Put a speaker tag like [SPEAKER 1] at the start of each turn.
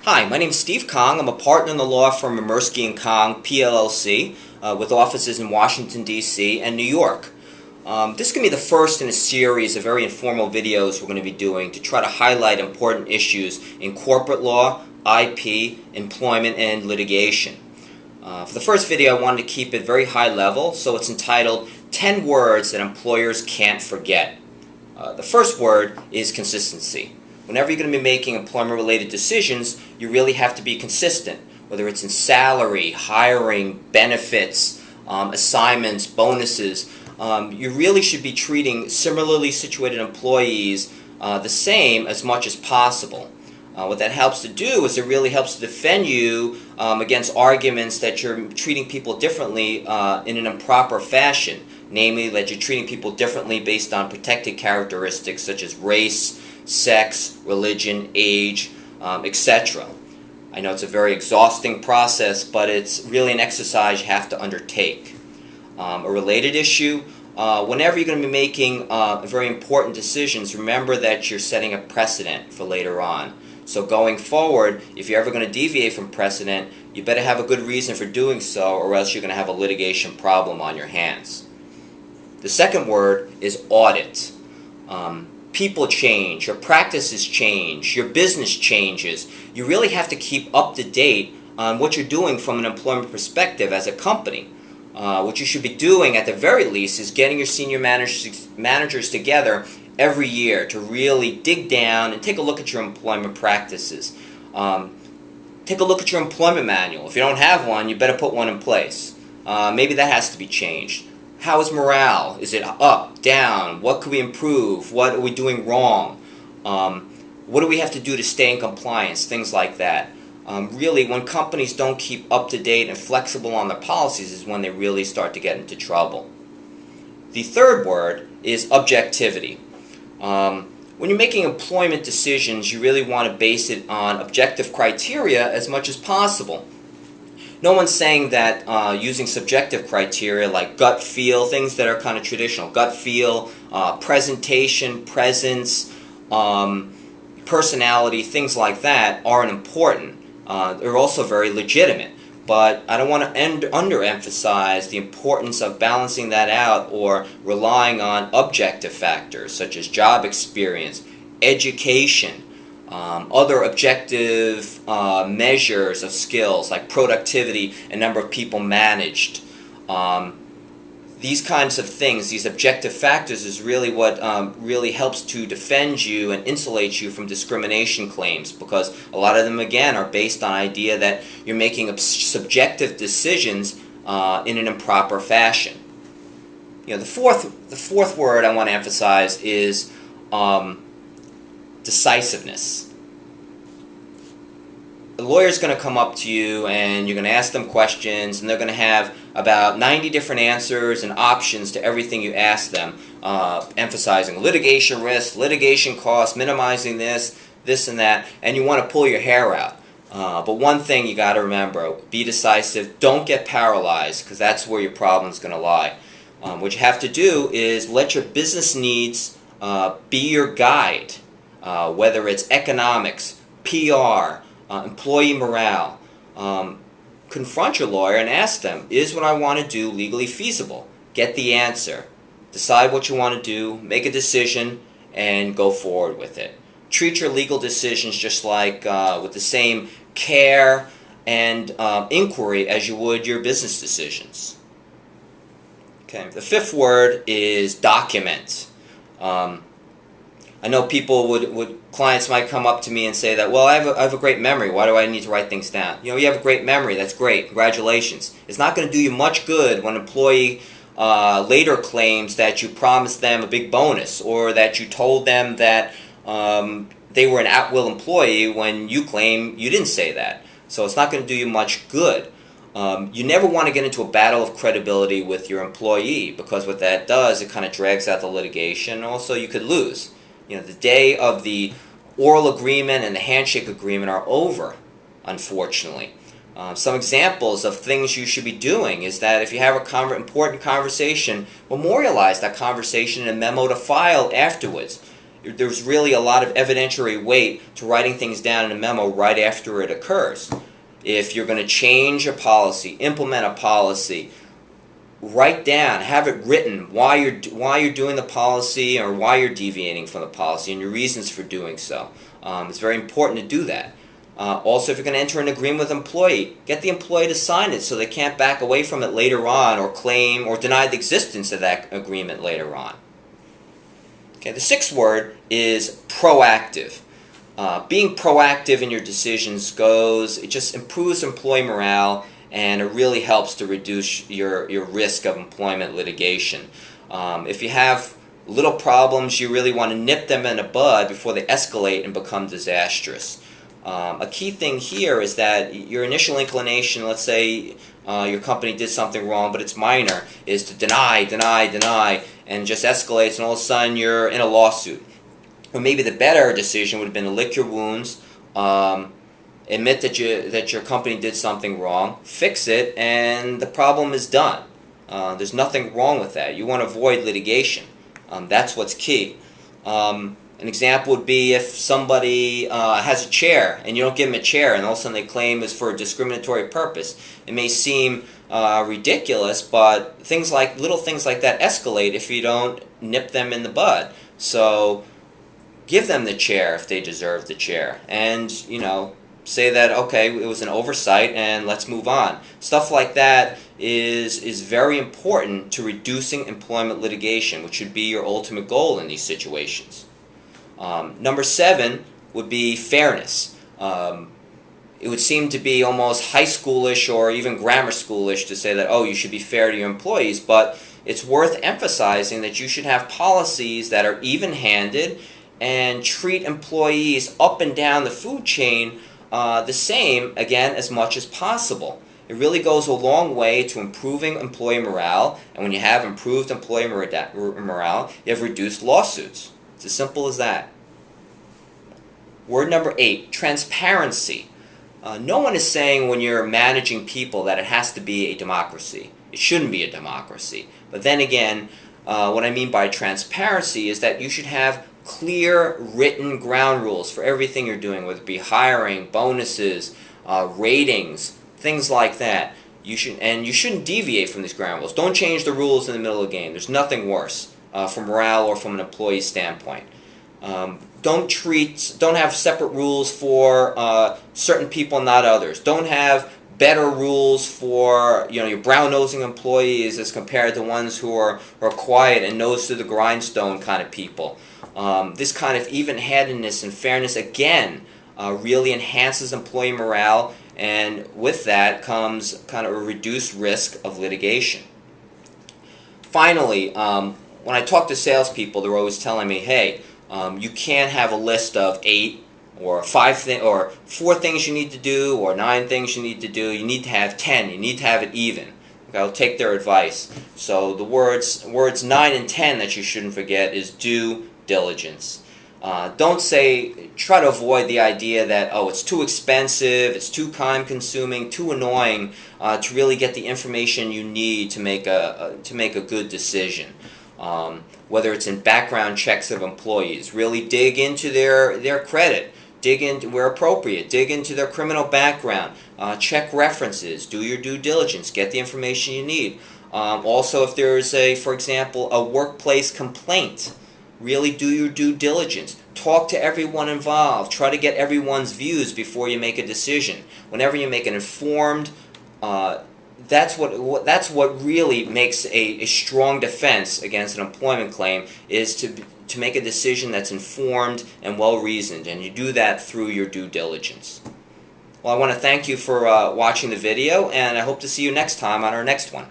[SPEAKER 1] Hi, my name is Steve Kong. I'm a partner in the law firm Emersky & Kong, PLLC, with offices in Washington, D.C. and New York. This is going to be the first in a series of very informal videos we're going to be doing to try to highlight important issues in corporate law, IP, employment, and litigation. For the first video, I wanted to keep it very high level, so it's entitled 10 Words That Employers Can't Forget. The first word is consistency. Whenever you're going to be making employment-related decisions, you really have to be consistent, whether it's in salary, hiring, benefits, assignments, bonuses. You really should be treating similarly situated employees the same as much as possible. What that helps to do is it really helps to defend you against arguments that you're treating people differently in an improper fashion, namely that you're treating people differently based on protected characteristics such as race, sex, religion, age, etc. I know it's a very exhausting process, but it's really an exercise you have to undertake. A related issue, whenever you're going to be making very important decisions, remember that you're setting a precedent for later on. So going forward, if you're ever going to deviate from precedent, you better have a good reason for doing so, or else you're going to have a litigation problem on your hands. The second word is audit. People change, your practices change, your business changes. You really have to keep up to date on what you're doing from an employment perspective as a company. What you should be doing at the very least is getting your senior managers together every year to really dig down and take a look at your employment practices. Take a look at your employment manual. If you don't have one, you better put one in place. Maybe that has to be changed. How is morale? Is it up, down? What could we improve? What are we doing wrong? What do we have to do to stay in compliance? Things like that. Really, when companies don't keep up to date and flexible on their policies is when they really start to get into trouble. The third word is objectivity. When you're making employment decisions, you really want to base it on objective criteria as much as possible. No one's saying that using subjective criteria like gut feel, things that are kind of traditional, gut feel, presentation, presence, personality, things like that aren't important. They're also very legitimate. But I don't want to underemphasize the importance of balancing that out or relying on objective factors such as job experience, education, other objective measures of skills like productivity and number of people managed. These kinds of things, these objective factors, is really what really helps to defend you and insulate you from discrimination claims, because a lot of them, again, are based on the idea that you're making subjective decisions in an improper fashion. You know, the fourth word I want to emphasize is decisiveness. The lawyer's going to come up to you and you're going to ask them questions, and they're going to have about 90 different answers and options to everything you ask them, emphasizing litigation risk, litigation costs, minimizing this and that, and you want to pull your hair out. But one thing you got to remember, be decisive, don't get paralyzed, because that's where your problem is going to lie. What you have to do is let your business needs be your guide, whether it's economics, PR, employee morale. Confront your lawyer and ask them, is what I want to do legally feasible? Get the answer. Decide what you want to do, make a decision, and go forward with it. Treat your legal decisions just like with the same care and inquiry as you would your business decisions. Okay. The fifth word is document. I know people clients might come up to me and say that, well, I have a great memory. Why do I need to write things down? You know, you have a great memory. That's great. Congratulations. It's not going to do you much good when an employee later claims that you promised them a big bonus, or that you told them that they were an at-will employee when you claim you didn't say that. So it's not going to do you much good. You never want to get into a battle of credibility with your employee, because what that does, it kind of drags out the litigation. Also, you could lose. You know, the day of the oral agreement and the handshake agreement are over, unfortunately. Some examples of things you should be doing is that if you have an important conversation, memorialize that conversation in a memo to file afterwards. there's really a lot of evidentiary weight to writing things down in a memo right after it occurs. If you're going to change a policy, implement a policy, write down, have it written why you're doing the policy or why you're deviating from the policy and your reasons for doing so. It's very important to do that. Also, if you're going to enter an agreement with an employee, get the employee to sign it so they can't back away from it later on or claim or deny the existence of that agreement later on. Okay, the sixth word is proactive. Being proactive in your decisions it just improves employee morale, and it really helps to reduce your risk of employment litigation. If you have little problems, you really want to nip them in the bud before they escalate and become disastrous. A key thing here is that your initial inclination, let's say your company did something wrong, but it's minor, is to deny, and just escalates, and all of a sudden you're in a lawsuit. Or maybe the better decision would have been to lick your wounds, admit that your company did something wrong, fix it, and the problem is done. There's nothing wrong with that. You want to avoid litigation. That's what's key. An example would be if somebody has a chair and you don't give them a chair and all of a sudden they claim it's for a discriminatory purpose. It may seem ridiculous, but little things like that escalate if you don't nip them in the bud. So give them the chair if they deserve the chair, and say that, okay, it was an oversight and let's move on. Stuff like that is very important to reducing employment litigation, which should be your ultimate goal in these situations. Number 7 would be fairness. It would seem to be almost high schoolish or even grammar schoolish to say that, oh, you should be fair to your employees, but it's worth emphasizing that you should have policies that are even-handed and treat employees up and down the food chain the same, again, as much as possible. It really goes a long way to improving employee morale, and when you have improved employee morale, you have reduced lawsuits. It's as simple as that. Word number 8, transparency. No one is saying when you're managing people that it has to be a democracy. It shouldn't be a democracy. But then again, what I mean by transparency is that you should have clear written ground rules for everything you're doing, whether it be hiring, bonuses, ratings, things like that. You shouldn't deviate from these ground rules. Don't change the rules in the middle of the game. There's nothing worse for morale or from an employee standpoint. Don't have separate rules for certain people, not others. Don't have better rules for your brown-nosing employees as compared to ones who are quiet and nose to the grindstone kind of people. This kind of even-handedness and fairness, again, really enhances employee morale, and with that comes kind of a reduced risk of litigation. Finally, when I talk to salespeople, they're always telling me, hey, you can't have a list of 8 or 4 things you need to do or 9 things you need to do. You need to have 10. You need to have it even. Okay, I'll take their advice. So the words 9 and 10 that you shouldn't forget is due diligence. Try to avoid the idea that, oh, it's too expensive, it's too time-consuming, too annoying to really get the information you need to make a good decision. Whether it's in background checks of employees, really dig into their credit, dig into where appropriate, dig into their criminal background, check references, do your due diligence, get the information you need. Also, if there's for example, a workplace complaint, really do your due diligence. Talk to everyone involved. Try to get everyone's views before you make a decision. Whenever you make an informed, that's what really makes a strong defense against an employment claim, is to make a decision that's informed and well-reasoned, and you do that through your due diligence. Well, I want to thank you for watching the video, and I hope to see you next time on our next one.